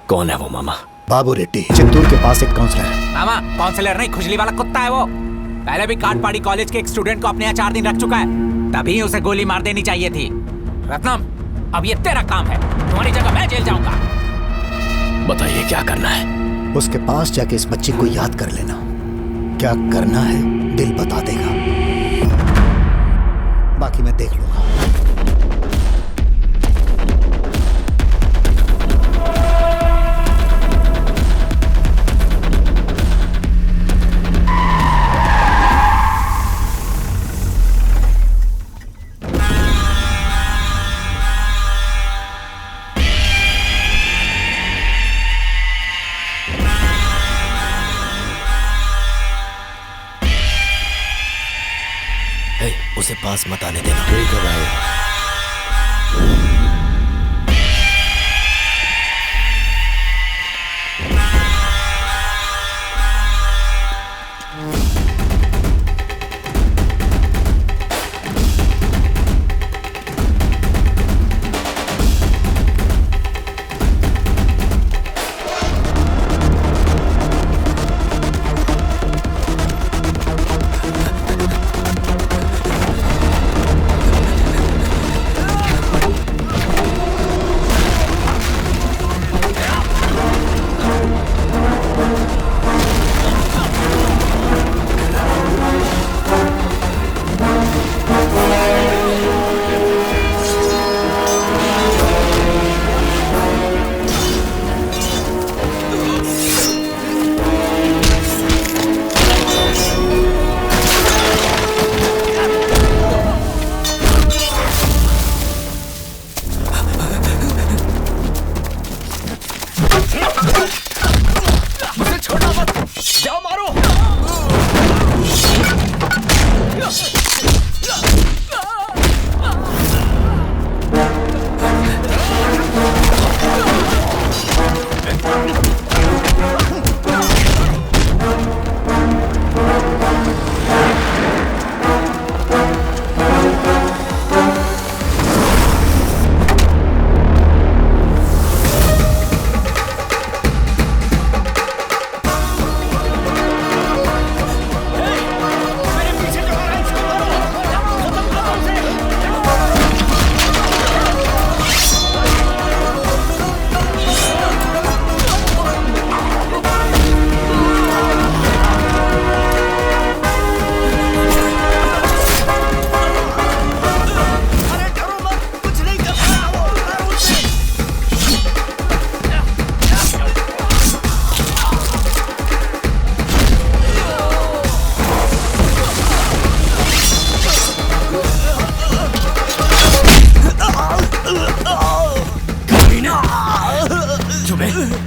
कौन है वो मामा? बाबू रेड्डी, चित्तूर के पास एक काउंसलर है। मामा काउंसलर नहीं, खुजली वाला कुत्ता है वो। पहले भी काटपाड़ी कॉलेज के एक स्टूडेंट को अपने यहाँ 4 दिन रख चुका है, तभी उसे गोली मार देनी चाहिए थी। रत्नम, अब ये तेरा काम है, तुम्हारी जगह मैं जेल जाऊंगा। बताइए क्या करना है? उसके पास जाके इस बच्चे को याद कर लेना। क्या करना है दिल बता देगा, बाकी मैं देख लूंगा। उसे पास मत आने देना। ठीक है भाई।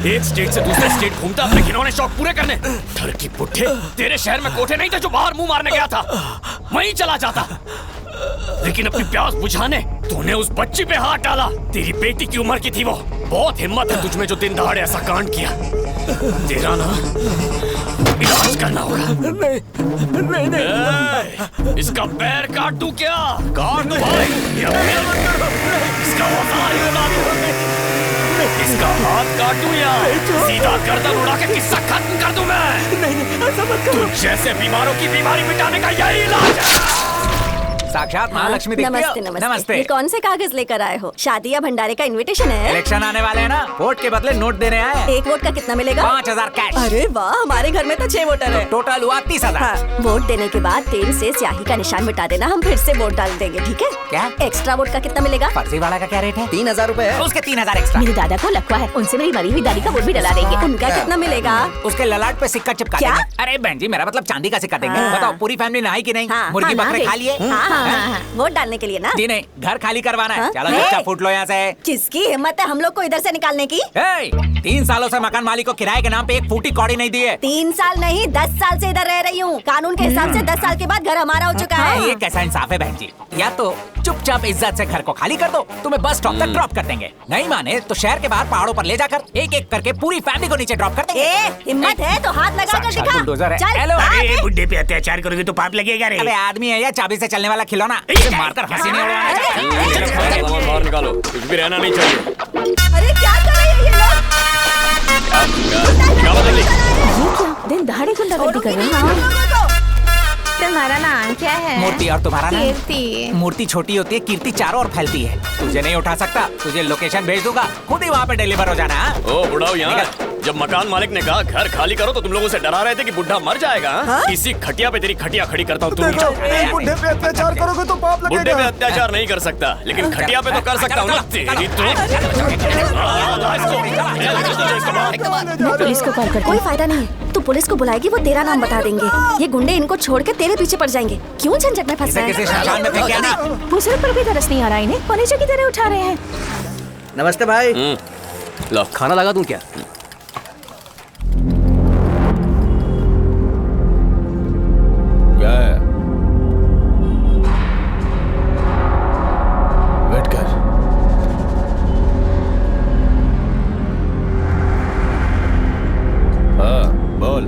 एक स्टेट से दूसरे स्टेट घूमता अपने खिलौने शौक पूरे करने। धर की पुट्ठे, तेरे शहर में कोठे नहीं थे जो बाहर मुंह मारने गया था, वहीं चला जाता। लेकिन अपनी प्यास बुझाने तूने उस बच्ची पे हाथ डाला। तेरी बेटी की उम्र की थी वो। बहुत हिम्मत है तुझमें जो दिन दहाड़े ऐसा कांड किया। तेरा ना इलाज करना होगा। नहीं नहीं। इसका पैर काट दूं क्या? काट दो भाई, या इसका औजार ही उड़ा दूं। इसका हाथ काट दूं या सीधा गर्दन उड़ा के किस्सा खत्म कर दूं मैं? नहीं, ऐसा मत करो। तुझ जैसे बीमारों की बीमारी मिटाने का यही इलाज है। साक्षात महालक्ष्मी दिखती हो। नमस्ते नमस्ते। नमस्ते। ये कौन से कागज लेकर आए हो? शादी या भंडारे का इनविटेशन है? इलेक्शन आने वाले हैं ना, वोट के बदले नोट देने आए हैं। एक वोट का कितना मिलेगा? 5000 कैश। अरे वाह, हमारे घर में तो 6 वोटर है। टोटल हुआ 30,000। हाँ, वोट देने के बाद तेल से स्याही का निशान मिटा देना, हम फिर से वोट डाल देंगे, ठीक है? क्या? एक्स्ट्रा वोट का कितना मिलेगा? फर्जी वाला का क्या रेट है? 3000 रुपए है। उसके 3000 एक्स्ट्रा। मेरे दादा को लकवा है, उनसे मेरी मरी हुई दादी का वोट भी डला देंगे। उनका कितना मिलेगा? उसके ललाट पे सिक्का चिपका क्या? देंगे। अरे बहन जी, मेरा मतलब चांदी का सिक्का देंगे। हाँ। बताओ पूरी फैमिली नहाई कि नहीं? हाँ, मुर्गी हाँ, बकरे नहा खा गई। लिए? हाँ, वोट डालने के लिए ना? जी नहीं, घर खाली करवाना है। हाँ? चलो हे! चुपचाप फूट लो यहाँ से। किसकी हिम्मत है हम लोग को इधर से निकालने की? 3 सालों से मकान मालिक को किराए के नाम पे एक फूटी कौड़ी नहीं दी है। 3 साल नहीं, 10 साल से इधर रह रही हूँ। कानून के हिसाब से 10 साल के बाद घर हमारा हो चुका है। ये कैसा इंसाफ है बहन जी? या तो चुपचाप इज्जत से घर को खाली कर दो, तुम्हें बस स्टॉप तक ड्रॉप कर देंगे। नहीं माने तो शहर के बाहर पहाड़ों पर ले जाकर एक एक करके पूरी फैमिली को नीचे ड्रॉप कर देंगे। हिम्मत है तो हाथ लगा कर दिखा। बुलडोजर है। चल, हेलो। आगे। बुड्ढे पे अत्याचार करोगे तो पाप लगेगा रे। अबे आदमी है या चाबी से चलने वाला खिलौना? इसे मारकर हंसी नहीं उड़वाना। बाहर निकालो, कुछ भी रहना नहीं चाहिए। अरे क्या कर रहे हैं ये लोग? क्या बात है? ये क्या दिन दहाड़े गुंडागर्दी कर रहे हैं? तुम्हारा नाम क्या है? मूर्ति। और तुम्हारा नाम? कीर्ति। मूर्ति छोटी होती है, कीर्ति चारों ओर फैलती है। तुझे नहीं उठा सकता, तुझे लोकेशन भेज दूंगा, खुद ही वहाँ पे डिलीवर हो जाना। हाँ? ओ बुढ़ाओ यहाँ, जब मकान मालिक ने कहा घर खाली करो तो तुम लोगों से डरा रहे थे कि बुढ़ा मर जाएगा। हाँ? इसी खटिया पे तेरी खटिया खड़ी करता हूँ। तुम बुढ़े पे अत्याचार करोगे तो पाप लगेगा। बुढ़े पे अत्याचार नहीं कर सकता, लेकिन खटिया पे तो कर सकता हूँ ना। तेरी पुलिस को कॉल कर। कोई फायदा नहीं है, तू पुलिस को बुलाएगी वो तेरा नाम बता देंगे। ये गुंडे इनको छोड़ के तेरे पीछे पड़ जाएंगे। क्यों झंझट में फंसा किसी है? शमशान में फेंक आना। बुजुर्ग पर भी तरस नहीं आ रहा इन्हें, फर्नीचर की तरह उठा रहे हैं। नमस्ते भाई। लो खाना लगा दूं क्या? क्या है? वेट कर। हाँ बोल।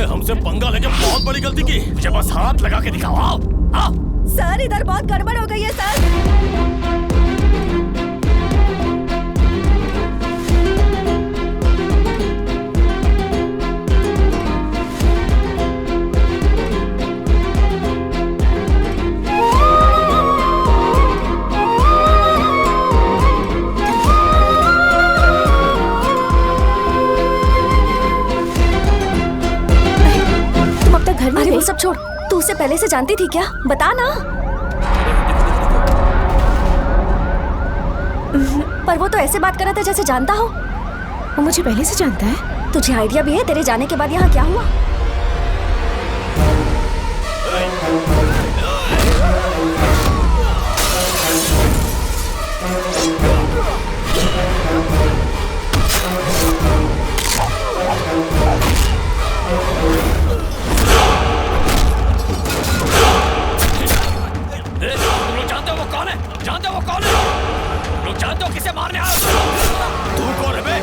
हमसे पंगा लेके बहुत बड़ी गलती की। मुझे बस हाथ लगा के दिखाओ। आओ आओ। सर इधर बहुत गड़बड़ हो गई है सर। अरे वो सब छोड़, तू उसे पहले से जानती थी क्या? बता ना। पर वो तो ऐसे बात कर रहा था जैसे जानता हो। वो मुझे पहले से जानता है। तुझे आइडिया भी है तेरे जाने के बाद यहाँ क्या हुआ? जानते हो वो कौन है? लोग जानते हो किसे मारने आया? तू कौन है बे?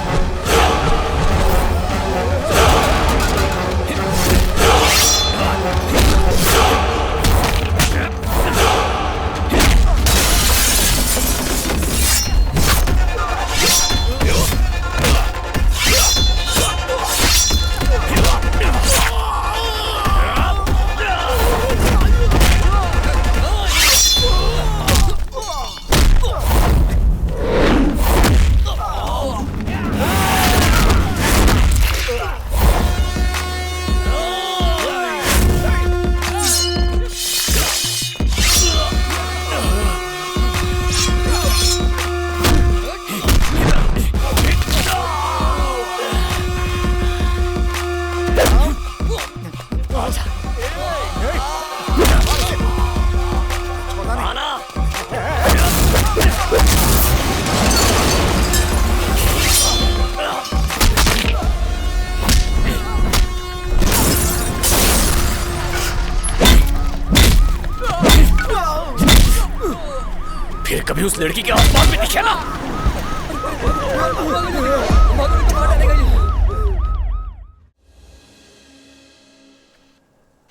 फिर कभी उस लड़की के आसपास भी दिखे ना।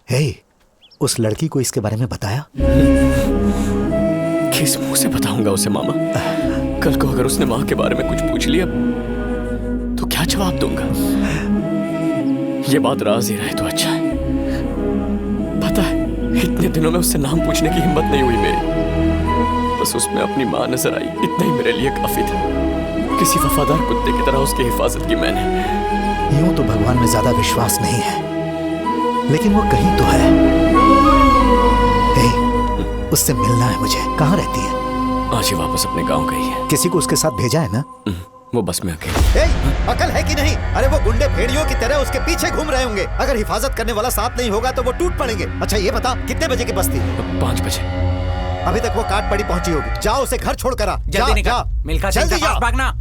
हे, उस लड़की को इसके बारे में बताया? किस मुंह से बताऊंगा उसे मामा? कल को अगर उसने माँ के बारे में कुछ पूछ लिया तो क्या जवाब दूंगा? ये बात राज ही रहे तो अच्छा है। पता है, इतने दिनों में उससे नाम पूछने की हिम्मत नहीं हुई मेरी। बस उसमें अपनी माँ नजर आई, इतना ही मेरे लिए काफी था। किसी वफादार कुत्ते की तरह उसकी हिफाजत की मैंने। यूं तो भगवान में ज्यादा विश्वास नहीं है, लेकिन वो कहीं तो है। हे, उससे मिलना है मुझे। कहाँ रहती है? आज ही वापस अपने गांव गई है। किसी को उसके साथ भेजा है ना? वो बस में अकेले। अकल है कि नहीं? अरे वो गुंडे भेड़ियों की तरह उसके पीछे घूम रहे होंगे। अगर हिफाजत करने वाला साथ नहीं होगा तो वो टूट पड़ेंगे। अच्छा ये बता, कितने बजे की बस थी? 5 बजे। अभी तक वो काट पड़ी पहुंची होगी। जाओ उसे घर छोड़ कर आ। जल्दी निकल, मिल्खा सिंह के पास भागना।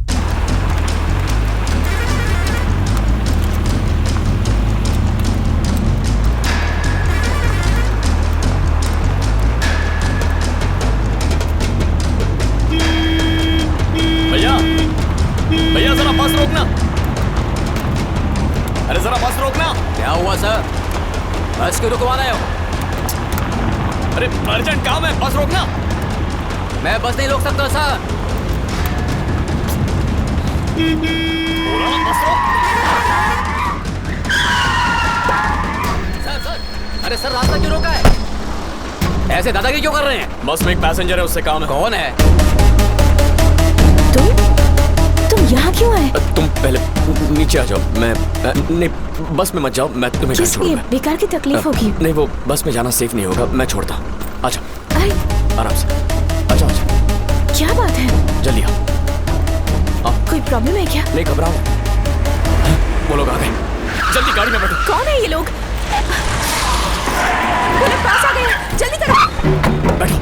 भैया जरा बस रोकना। अरे जरा बस रोकना। क्या हुआ सर? बस क्यों रुकवा रहे हो? अरे अर्जेंट काम है, बस रोकना। मैं बस नहीं रोक सकता सर। बोला ना बस रोक। सर अरे सर रास्ता क्यों रोका है? ऐसे दादागिरी क्यों कर रहे हैं? बस में एक पैसेंजर है, उससे काम है। कौन है? तुम यहाँ क्यों आए? तुम पहले नीचे आ जाओ। मैं नहीं, बस में मत जाओ, मैं तुम्हें घर छोड़ूंगा। बेकार की तकलीफ होगी। नहीं, वो बस में जाना सेफ नहीं होगा, मैं छोड़ता हूँ। आ जाओ। अरे आराम से आ जाओ। क्या बात है? जल्दी आओ। कोई प्रॉब्लम है क्या? नहीं घबराओ, वो लोग आ गए। जल्दी गाड़ी में बैठो। कौन है ये लोग? वो लोग पास आ गए, जल्दी करो। बैठो।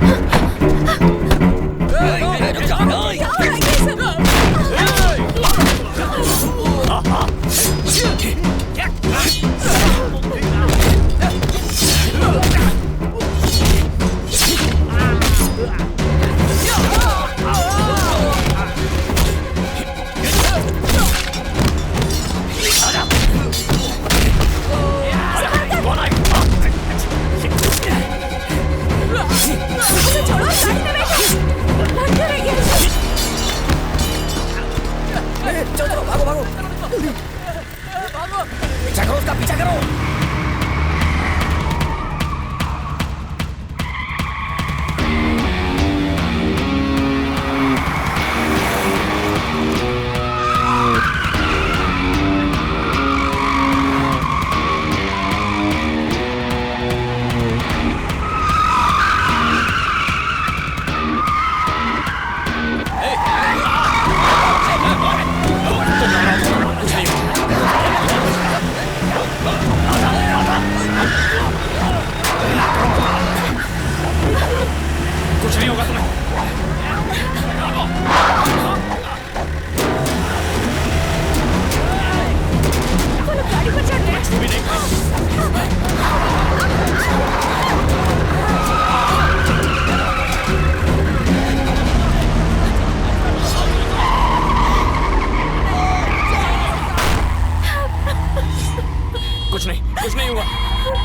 कुछ नहीं हुआ,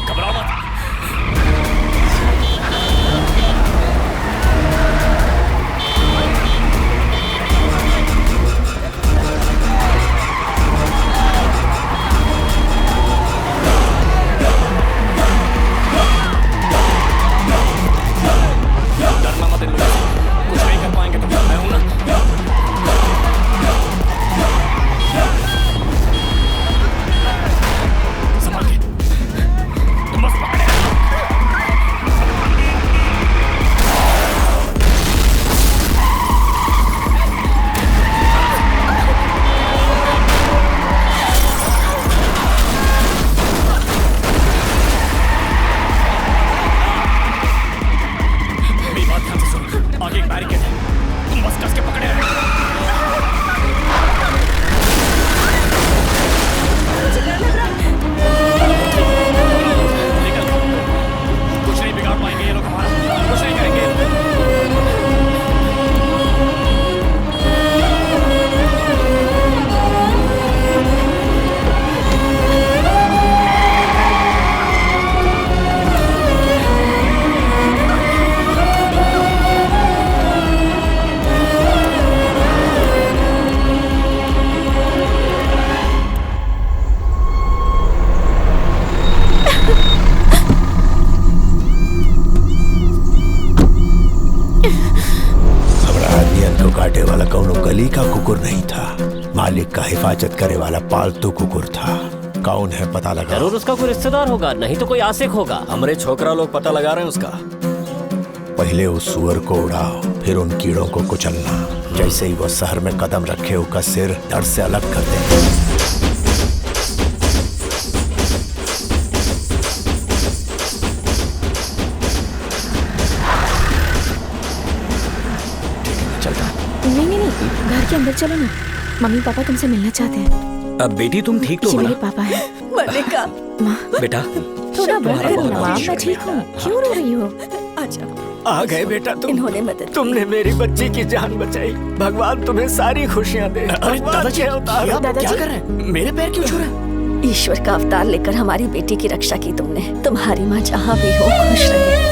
घबराओ मत। वाला कौनो गली का कुकुर नहीं था, मालिक का हिफाजत करे वाला पालतू कुकुर था। कौन है पता लगा? जरूर उसका कोई रिश्तेदार होगा, नहीं तो कोई आशिक होगा। हमारे छोकरा लोग पता लगा रहे हैं उसका। पहले उस सुअर को उड़ाओ, फिर उन कीड़ों को कुचलना। जैसे ही वो शहर में कदम रखे उसका सिर धड़ से अलग कर दे। नहीं, घर के अंदर चलो ना। मम्मी पापा तुमसे मिलना चाहते हैं। अब बेटी तुम ठीक तो ये हो मेरे ना? पापा है। मल्लिका, माँ बेटा थोड़ा बर्दाश्त करो ना माँ, मैं ठीक हूँ। क्यों रो रही हो? आजा। आ गए बेटा तुम। इन्होंने मदद की। तुमने मेरी बच्ची की जान बचाई। भगवान तुम्हें सारी खुशियाँ दे। अरे दादाजी, भगवान के अवतार हो। दादाजी। क्या कर रहे हैं? मेरे पैर क्यों छू रहे हैं? ईश्वर का अवतार लेकर हमारी बेटी की रक्षा की तुमने। तुम्हारी माँ जहाँ भी हो खुश रहे।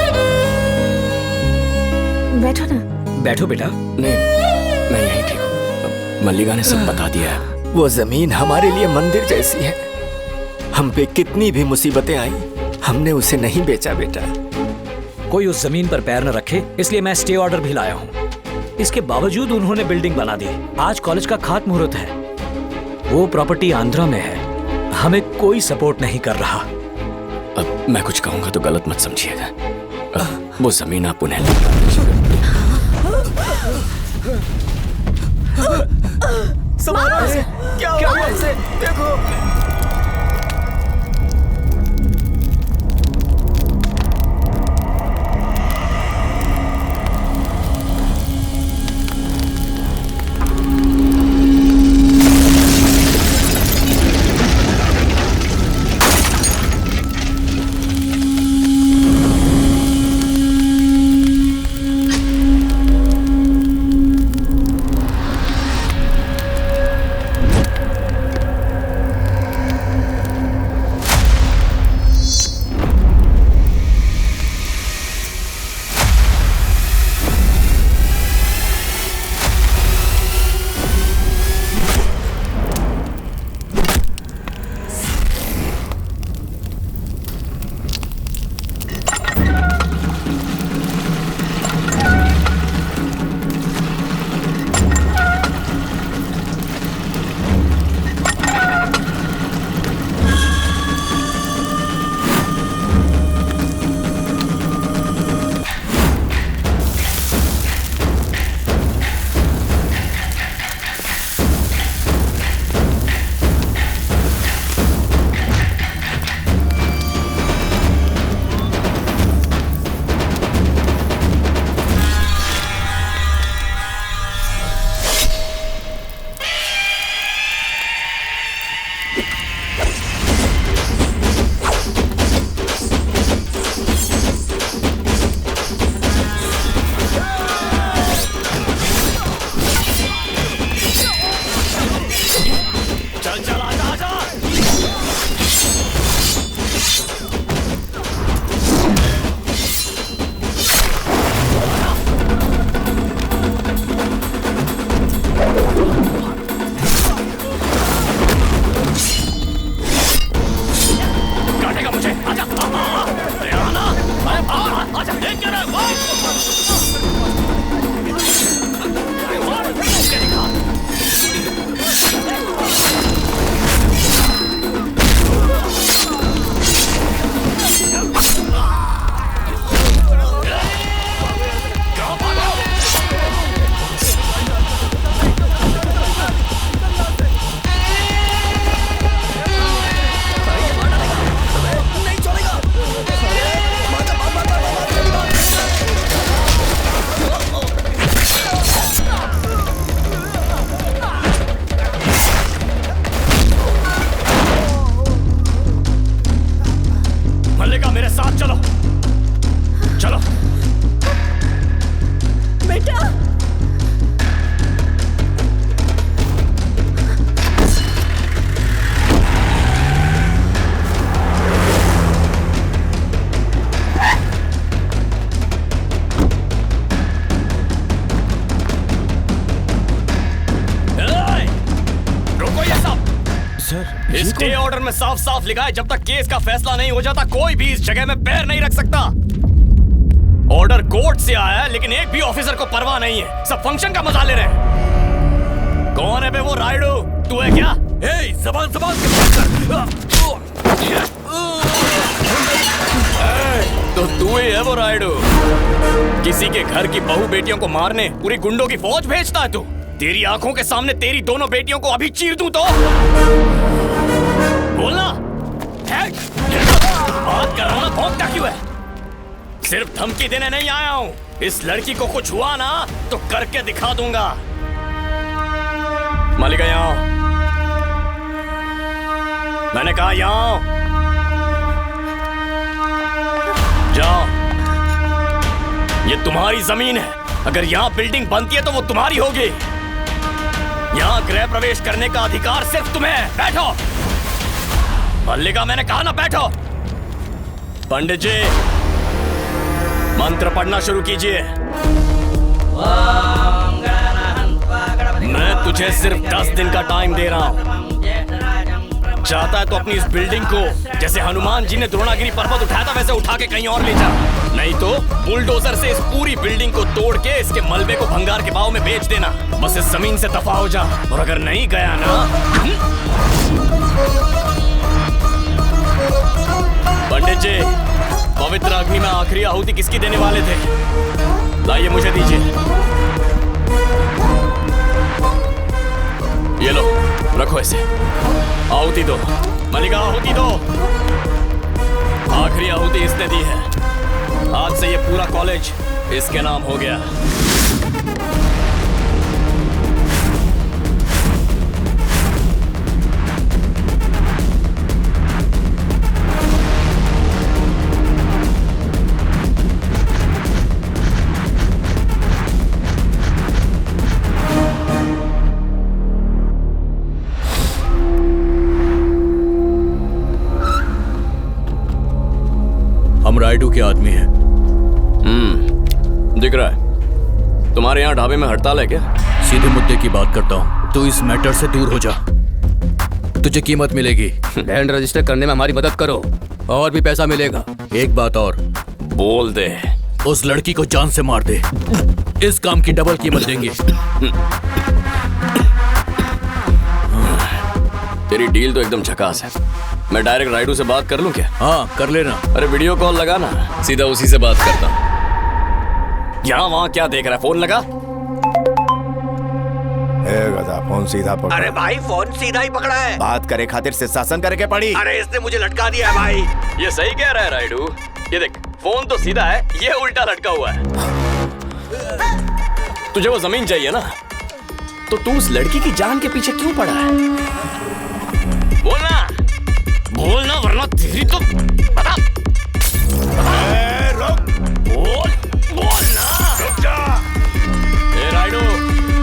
बैठो ना। बैठो बेटा। नहीं, मैं यहीं ठीक हूँ। मल्लिका ने सब बता दिया है। वो जमीन हमारे लिए मंदिर जैसी है। हम पे कितनी भी मुसीबतें आई, हमने उसे नहीं बेचा बेटा। कोई उस जमीन पर पैर न रखे, इसलिए मैं स्टे ऑर्डर भी लाया हूँ। इसके बावजूद उन्होंने बिल्डिंग बना दी। आज कॉलेज का खात मुहूर्त है। वो प्रॉपर्टी आंध्रा में है, हमें कोई सपोर्ट नहीं कर रहा। अब मैं कुछ कहूंगा तो गलत मत समझिएगा। वो जमीन आप उन्हें संभालो इसे। क्या हुआ इसे? देखो। इस स्टे ऑर्डर में साफ साफ लिखा है जब तक केस का फैसला नहीं हो जाता कोई भी इस जगह में पैर नहीं रख सकता। ऑर्डर कोर्ट से आया है, लेकिन एक भी ऑफिसर को परवाह नहीं है। सब फंक्शन का मजा ले रहे हैं। कौन है बे वो राइडू? तू है क्या? ए, ज़बान के बात कर। तो तू ही है वो राइडू? किसी के घर की बहू बेटियों को मारने पूरी गुंडों की फौज भेजता है तू? तेरी आंखों के सामने तेरी दोनों बेटियों को अभी चीर दूं तो? बोलना। बात कर रहा हूं ना, भौंकता क्यों है? सिर्फ धमकी देने नहीं आया हूं। इस लड़की को कुछ हुआ ना तो करके दिखा दूंगा। मलिका यहाँ, मैंने कहा यहाँ जाओ। ये तुम्हारी जमीन है। अगर यहाँ बिल्डिंग बनती है तो वो तुम्हारी होगी। यहाँ गृह प्रवेश करने का अधिकार सिर्फ तुम्हें है। बैठो। मल्लिका, मैंने कहा ना बैठो। पंडित जी, मंत्र पढ़ना शुरू कीजिए। मैं तुझे सिर्फ 10 दिन का टाइम दे रहा हूं। चाहता है तो अपनी इस बिल्डिंग को जैसे हनुमान जी ने द्रोणागिरी पर्वत उठाया था वैसे उठा के कहीं और ले जा। नहीं तो बुलडोजर से इस पूरी बिल्डिंग को तोड़ के इसके मलबे को भंगार के भाव में बेच देना। बस इस जमीन से दफा हो जा। और अगर नहीं गया ना। पंडित जी, पवित्र अग्नि में आखिरी आहुति किसकी देने वाले थे? लाइए, मुझे दीजिए। ये लो, रखो इसे। आहुति दो मलिका, आहुति दो। आखिरी आहुति इसने दी है। आज से ये पूरा कॉलेज इसके नाम हो गया। हम राइडू के आदमी हैं। दिख रहा है। तुम्हारे यहाँ ढाबे में हड़ताल है क्या? सीधे मुद्दे की बात करता हूँ। तू इस मैटर से दूर हो जा। तुझे कीमत मिलेगी। लैंड रजिस्टर करने में हमारी मदद करो। और भी पैसा मिलेगा। एक बात और, बोल दे। उस लड़की को जान से मार दे। इस काम की डबल कीमत देंगे। तेरी डील तो एकदम झकास है। मैं डायरेक्ट राइडू से बात कर लूं क्या? हाँ, कर लेना। अरे वीडियो कॉल लगा ना, सीधा उसी से बात करता हूं। यहाँ वहाँ क्या देख रहा है? फोन लगा। गधा, फोन सीधा पकड़। अरे भाई, फोन सीधा ही पकड़ा है। बात करे खातिर से शासन करके पड़ी। अरे इसने मुझे लटका दिया है भाई। ये सही कह रहा है राइडू। ये देख, फोन तो सीधा है, ये उल्टा लटका हुआ है। तुझे वो जमीन चाहिए ना, तो तू उस लड़की की जान के पीछे क्यों पड़ा है? बोलना, बोलना वरना तेरी तो बता। बोलना। रुक जा। ए राइडू,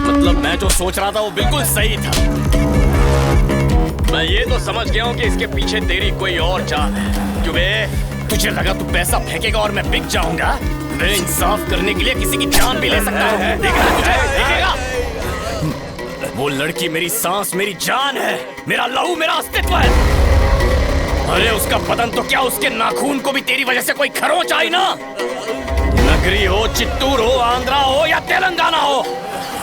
मतलब मैं जो सोच रहा था वो बिल्कुल सही था। मैं ये तो समझ गया हूँ कि इसके पीछे तेरी कोई और जान है। क्यों बे? तुझे लगा तू पैसा फेंकेगा और मैं बिक जाऊंगा? मैं इंसाफ करने के लिए किसी की जान भी ले सकता हूँ। देखेगा तुझे, देखेगा। वो लड़की मेरी सांस, मेरी जान है, मेरा लहू, मेरा अस्तित्व है। अरे उसका बदन तो क्या, उसके नाखून को भी तेरी वजह से कोई खरोंच आई ना। नगरी हो, चित्तूर हो, आंध्रा हो या तेलंगाना हो,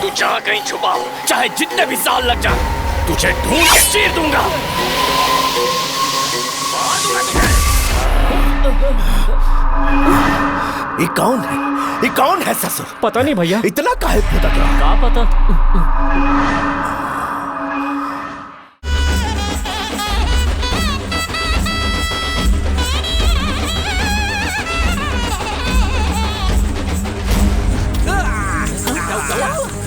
तू जहाँ कहीं छुपा हो, चाहे जितने भी साल लग जाए, तुझे ढूंढ के चीर दूंगा। ये कौन है? ये कौन है ससुर? पता नहीं भैया। इतना काहे भुतक रहा? क्या पता।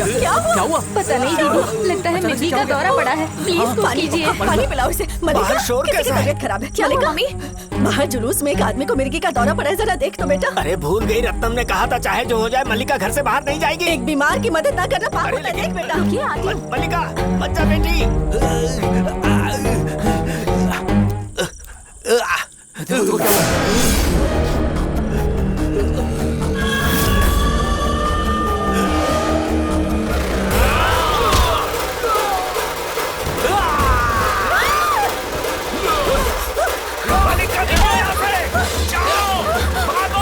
क्या हुआ? पता नहीं दीदी, लगता है मिर्गी का दौरा पड़ा है। प्लीज कुछ कीजिए। पानी पिलाओ इसे। बाहर शोर कैसा है? तबीयत खराब है। क्या मम्मी? बाहर जुलूस में एक आदमी को मिर्गी का दौरा पड़ा है, जरा देख तो बेटा। अरे भूल गई, रत्नम ने कहा था चाहे जो हो जाए मल्लिका घर से बाहर नहीं जाएगी। एक बीमार की मदद ना करना पाप होता है। देख बेटा, क्या आदमी। मल्लिका, बच्चा बेटी। जाओ, भागो।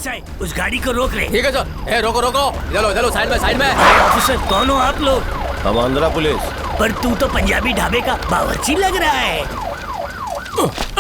एएसआई उस गाड़ी को रोक रहे। ठीक है सर। ए रोको रोको, इधर लो इधर लो, साइड में। ऑफिसर कौन हो आप लोग? हम आंध्रा पुलिस। पर तू तो पंजाबी ढाबे का बावर्ची लग रहा है।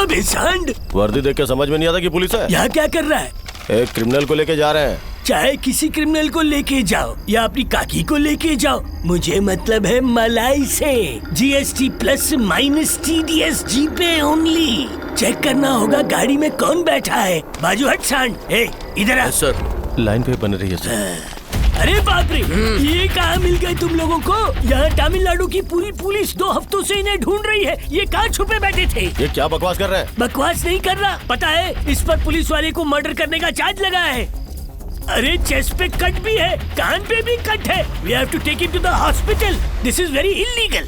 अबे सांड, वर्दी देख के समझ में नहीं आता कि पुलिस है। यहाँ क्या कर रहा है? एक क्रिमिनल को लेके जा रहे हैं। चाहे किसी क्रिमिनल को लेके जाओ या अपनी काकी को लेके जाओ, मुझे मतलब है मलाई से। GST प्लस माइनस TDS जी पे ओनली। चेक करना होगा गाड़ी में कौन बैठा है। बाजू हट सांड। ए इधर आ। सर लाइन पे बन रही है सर। अरे बाप रे, ये कहाँ मिल गए तुम लोगों को? यहाँ तमिलनाडु की पूरी पुलिस 2 हफ्तों से इन्हें ढूंढ रही है। ये कहाँ छुपे बैठे थे? ये क्या बकवास कर रहे हैं? बकवास नहीं कर रहा, पता है इस पर पुलिस वाले को मर्डर करने का चार्ज लगा है। अरे चेस्ट पे कट भी है, कान पे भी कट है। We have to take him to the hospital. This is very illegal.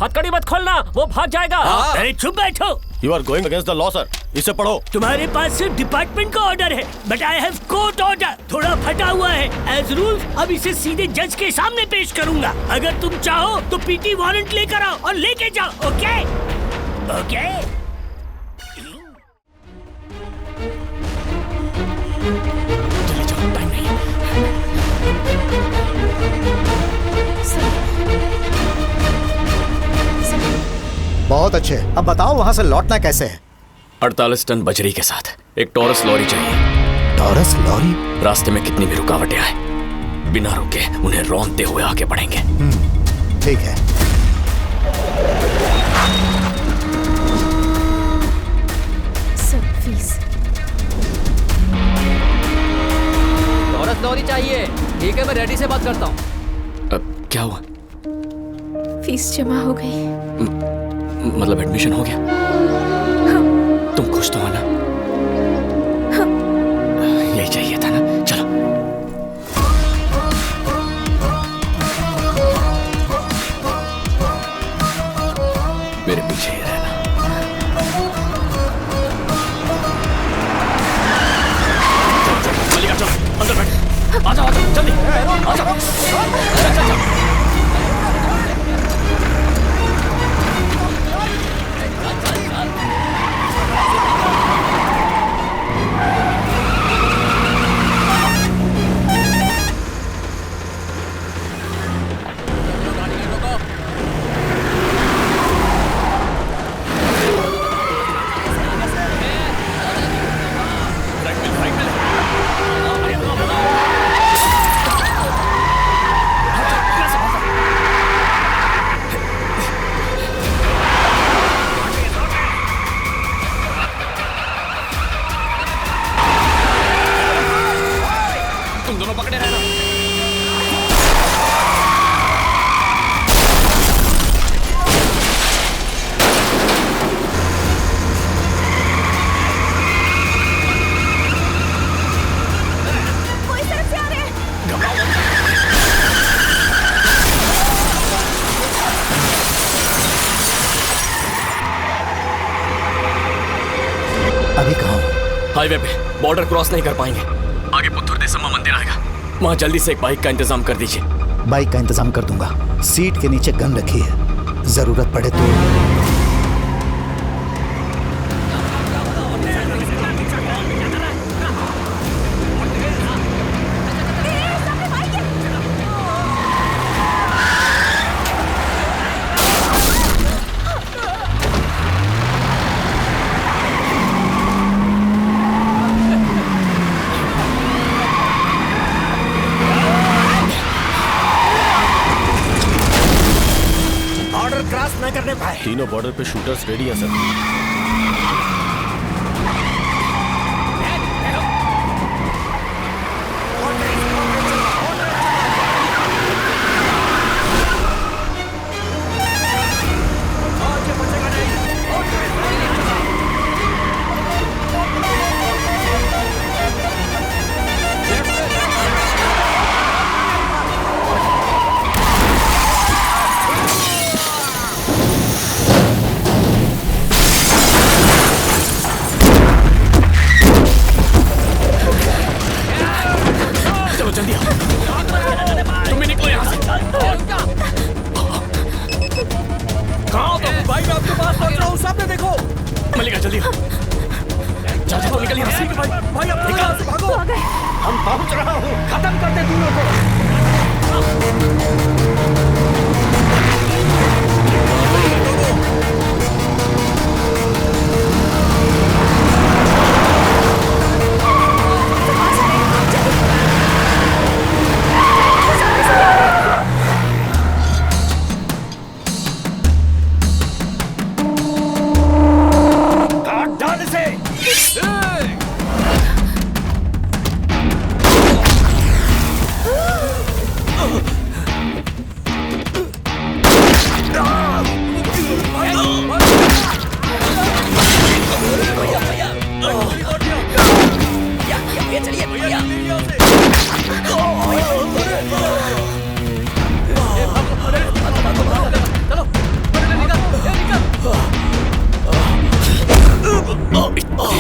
हथकड़ी मत खोलना, वो भाग जाएगा। अरे चुप बैठो। You are going against the law sir। इसे पढ़ो। तुम्हारे पास सिर्फ डिपार्टमेंट का ऑर्डर है, but I have court order. थोड़ा फटा हुआ है एज रूल। अब इसे सीधे जज के सामने पेश करूंगा। अगर तुम चाहो तो PT वारंट लेकर आओ और लेके जाओ। Okay okay. बहुत अच्छे। अब बताओ वहाँ से लौटना कैसे है? 48 टन बजरी के साथ एक टॉरस लॉरी चाहिए। Taurus lorry? रास्ते में कितनी भी रुकावटें आए, बिना रुके उन्हें रौंदते हुए आगे बढ़ेंगे। ठीक है। Sir fees. टॉरस लॉरी चाहिए। ठीक है, मैं रेडी से बात करता हूँ। अब क्या हुआ? फीस जमा हो गई। मतलब एडमिशन हो गया? तुम खुश तो हो ना? यही चाहिए था ना। चलो मेरे पीछे ही रहना। मल्लिका चलो अंदर बैठ। आ जाओ जल्दी आ जाओ। चल। अभी कहाँ? हाईवे पे। बॉर्डर क्रॉस नहीं कर पाएंगे। आगे पुत्तूर देसम्मा मंदिर आएगा, वहाँ जल्दी से एक बाइक का इंतजाम कर दीजिए। बाइक का इंतजाम कर दूंगा। सीट के नीचे गन रखी है, जरूरत पड़े तो। तीनों बॉर्डर पे शूटर्स रेडी है सर। हम पहुंच रहा हूँ, खत्म कर दे दूरों को।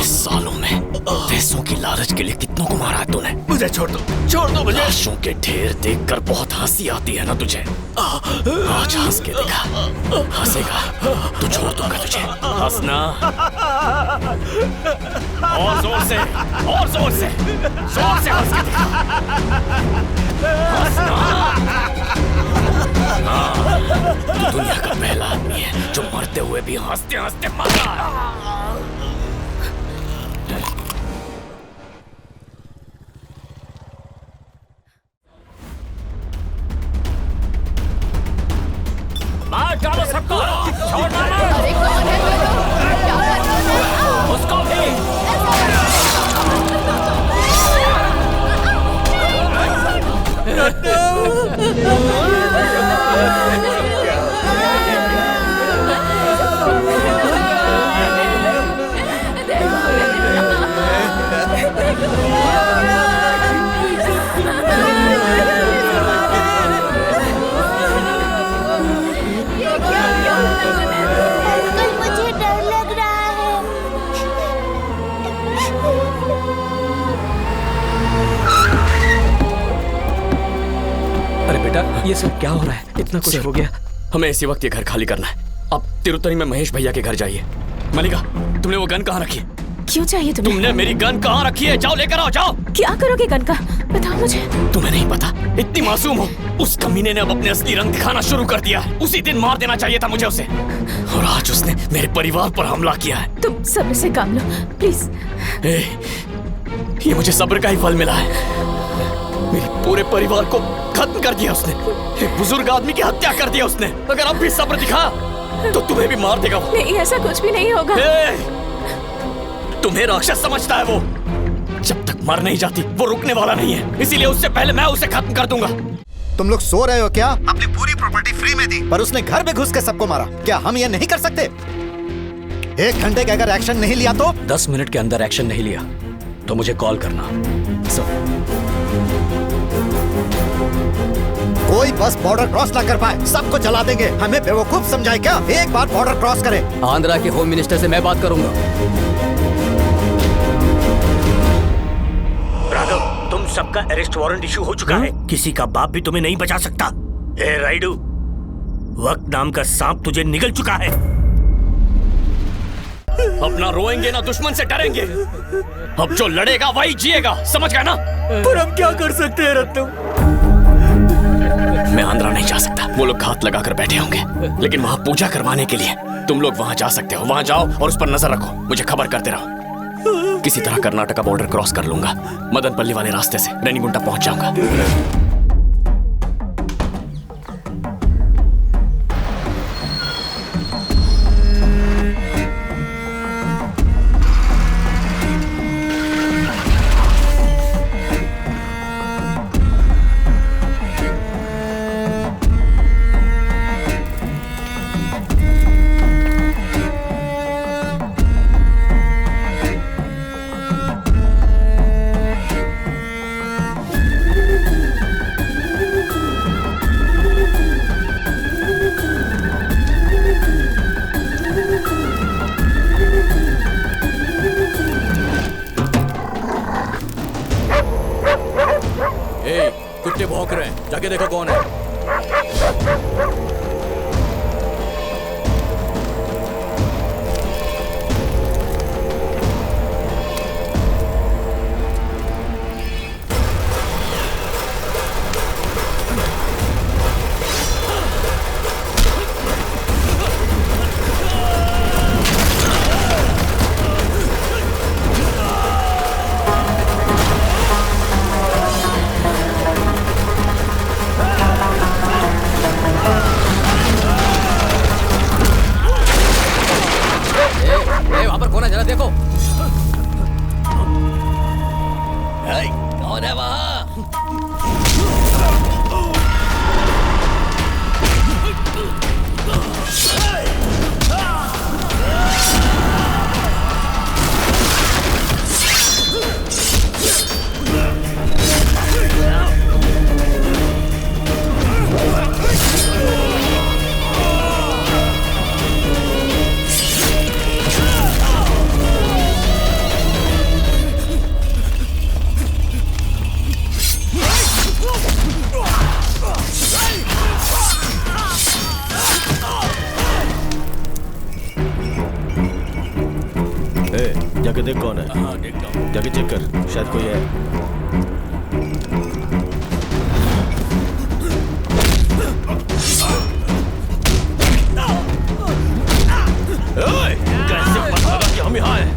सालों में पैसों की लालच के लिए कितनों को मारा है तूने? मुझे छोड़ दो मुझे। लाशों के ढेर देखकर बहुत हंसी आती है ना तुझे? आज हंस के दिखा, हंसेगा तो छोड़ दूंगा तुझे। हंसना और जोर से, और जोर से हंस के दिखा। हंसना। हाँ, तू दुनिया का पहला आदमी है जो मरते हुए भी हंसते हंसते मरा। मार डालो सबको, छोड़ना मत। उसको भी। मुझे डर लग रहा है। अरे बेटा, ये सब क्या हो रहा है? इतना कुछ हो गया। हमें इसी वक्त ये घर खाली करना है। आप तिरुतनी में महेश भैया के घर जाइए। मलिका, तुमने वो गन कहाँ रखी है? क्यों चाहिए तुम्हें? तुमने मेरी गन कहाँ रखी है? जाओ लेकर आओ, जाओ। क्या करोगे गन का? बताओ मुझे। तुम्हें नहीं पता? इतनी मासूम हो। उस कमीने ने अब अपने असली रंग दिखाना शुरू कर दिया है। उसी दिन मार देना चाहिए था मुझे उसे, और आज उसने मेरे परिवार पर हमला किया है। तुम सब्र से काम लो प्लीज। ये मुझे सब्र का ही फल मिला है। मेरे पूरे परिवार को खत्म कर दिया उसने। एक बुजुर्ग आदमी की हत्या कर दिया उसने। अगर अब भी सब्र दिखा तो तुम्हें भी मार देगा वो। नहीं, ऐसा कुछ भी नहीं होगा। तुम्हें राक्षस समझता है वो। जब तक मर नहीं जाती वो रुकने वाला नहीं है, इसीलिए उससे पहले मैं उसे खत्म कर दूंगा। तुम लोग सो रहे हो क्या? अपनी पूरी प्रॉपर्टी फ्री में दी, पर उसने घर में घुस के सबको मारा। क्या हम ये नहीं कर सकते? 1 घंटे के अगर एक्शन नहीं लिया तो? 10 मिनट के अंदर एक्शन नहीं लिया तो मुझे कॉल करना। कोई बस बॉर्डर क्रॉस ना कर पाए, सबको जला देंगे। हमें बेवकूफ समझाए क्या? एक बार बॉर्डर क्रॉस करे। आंध्रा के होम मिनिस्टर से मैं बात करूंगा। राघव, तुम सबका अरेस्ट वारंट इशू हो चुका है। किसी का बाप भी तुम्हें नहीं बचा सकता। ए राइडू, वक्त नाम का सांप तुझे निगल चुका है। अपना रोएंगे ना दुश्मन से डरेंगे। अब जो लड़ेगा वही जिएगा, समझ गया ना? पर हम क्या कर सकते हैं रत्नम? मैं आंध्रा नहीं जा सकता। वो लोग घात लगाकर बैठे होंगे, लेकिन वहाँ पूजा करवाने के लिए तुम लोग वहाँ जा सकते हो। वहाँ जाओ और उस पर नजर रखो, मुझे खबर करते रहो। किसी तरह कर्नाटका बॉर्डर क्रॉस कर लूंगा। मदनपल्ली वाले रास्ते से रेनीगुंटा पहुंच जाऊंगा। कुत्ते भौंक रहे हैं, जाके देखो कौन है। जाके देख कौन है। हाँ देखता हूँ। जाके चेक कर, शायद कोई है। कैसे पता लगा कि हम यहाँ हैं?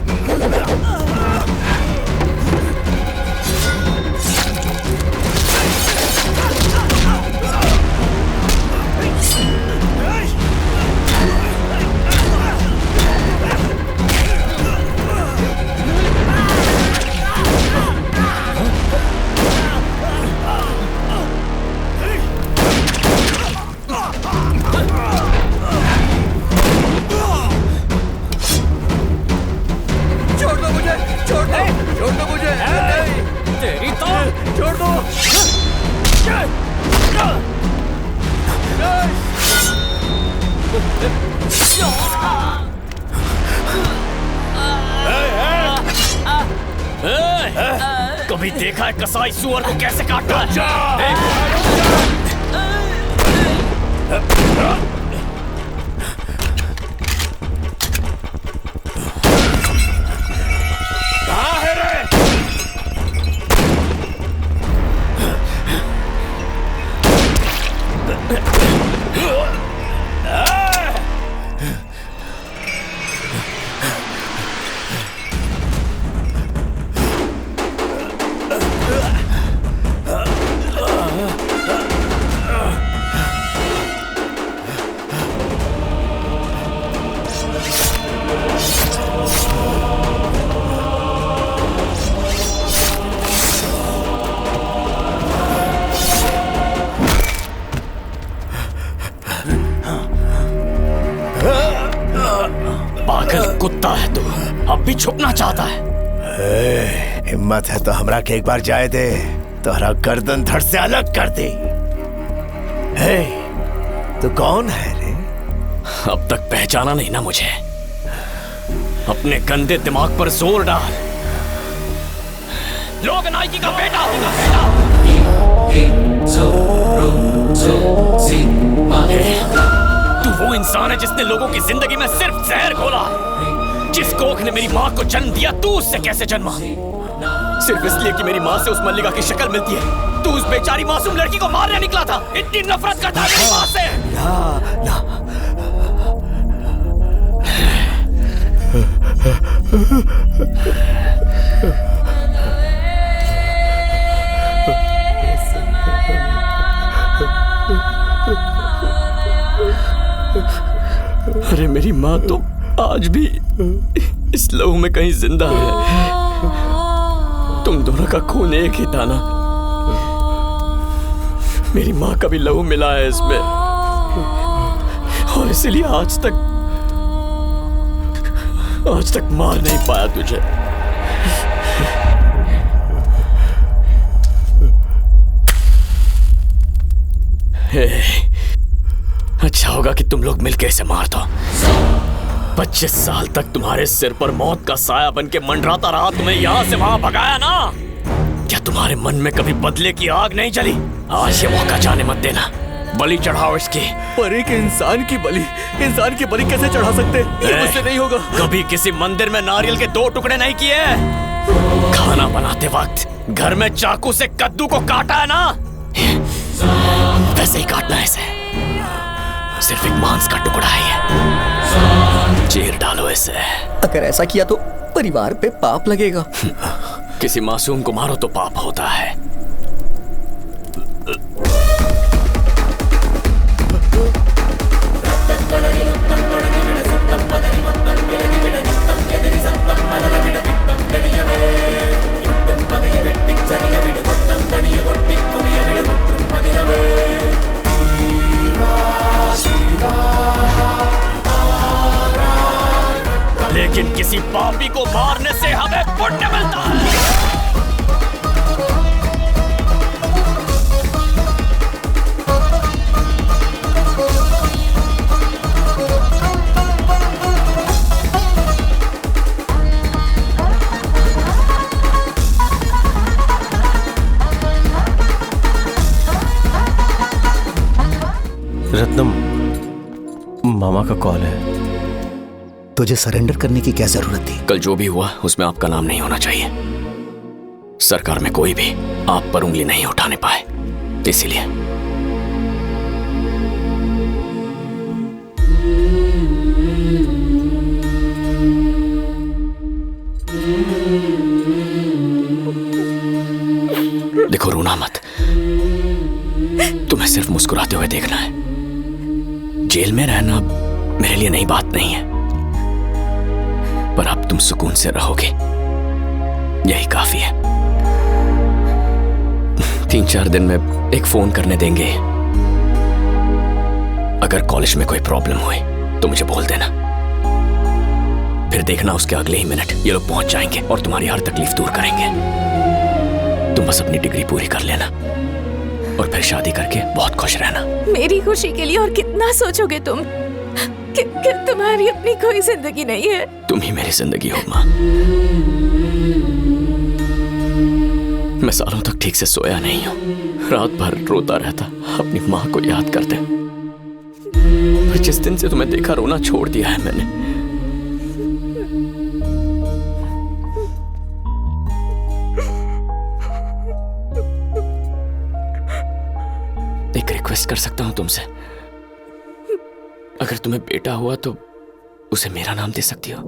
कभी देखा है कसाई सुअर को कैसे काटता है? कहाँ है रे? पागल कुत्ता है तू, अब भी छुपना चाहता है। हिम्मत है तो हमरा के एक बार जाए दे, तोहरा गर्दन धड़ से अलग कर दे। तू कौन है रे? अब तक पहचाना नहीं ना मुझे? अपने गंदे दिमाग पर जोर डाल। लोग नाइकी का बेटा होगा। तू वो इंसान है जिसने लोगों की जिंदगी में सिर्फ जहर घोला है। जिस कोख ने मेरी माँ को जन्म दिया, तू उससे कैसे जन्मा? सिर्फ इसलिए कि मेरी माँ से उस मल्लिका की शक्ल मिलती है, तू उस बेचारी मासूम लड़की को मारने निकला था। इतनी नफरत करता है मेरी माँ से। अरे मेरी माँ तो आज भी इस लहू में कहीं जिंदा है। तुम दोनों का खून एक ही था ना? मेरी माँ का भी लहू मिला है इसमें, और इसलिए आज तक मार नहीं पाया तुझे। अच्छा होगा कि तुम लोग मिलकर इसे मार दो। 25 साल तक तुम्हारे सिर पर मौत का साया बन के मंडराता रहा, तुम्हें यहाँ से वहां भगाया ना? क्या तुम्हारे मन में कभी बदले की आग नहीं जली? आज ये मौका जाने मत देना, बलि चढ़ाओ इसकी। पर एक इंसान की बलि कैसे चढ़ा सकते? ये मुझसे नहीं होगा। कभी किसी मंदिर में नारियल के 2 टुकड़े नहीं किए? खाना बनाते वक्त घर में चाकू से कद्दू को काटा है ना? वैसे ही काटना है इसे। सिर्फ एक मांस का टुकड़ा है ये। चीर डालो इसे। अगर ऐसा किया तो परिवार पे पाप लगेगा। किसी मासूम को मारो तो पाप होता है। लेकिन किसी पापी को मारने से हमें पुण्य मिलता है। रत्नम, मामा का कॉल है। तुझे सरेंडर करने की क्या जरूरत थी? कल जो भी हुआ उसमें आपका नाम नहीं होना चाहिए। सरकार में कोई भी आप पर उंगली नहीं उठाने पाए, इसीलिए। देखो, रोना मत। तुम्हें सिर्फ मुस्कुराते हुए देखना है। जेल में रहना मेरे लिए नई बात नहीं है, पर अब तुम सुकून से रहोगे, यही काफी है। 3-4 दिन में एक फोन करने देंगे। अगर कॉलेज में कोई प्रॉब्लम हुई तो मुझे बोल देना। फिर देखना उसके अगले ही मिनट ये लोग पहुंच जाएंगे और तुम्हारी हर तकलीफ दूर करेंगे। तुम बस अपनी डिग्री पूरी कर लेना और फिर शादी करके बहुत खुश रहना। मेरी खुशी के लिए और कितना सोचोगे तुम? क्या तुम्हारी अपनी कोई जिंदगी नहीं है? तुम ही मेरी जिंदगी हो माँ। मैं सालों तक ठीक से सोया नहीं हूँ, रात भर रोता रहता अपनी माँ को याद करते। पर जिस दिन से तुम्हें देखा रोना छोड़ दिया है मैंने। एक रिक्वेस्ट कर सकता हूं तुमसे? अगर तुम्हें बेटा हुआ तो उसे मेरा नाम दे सकती हो।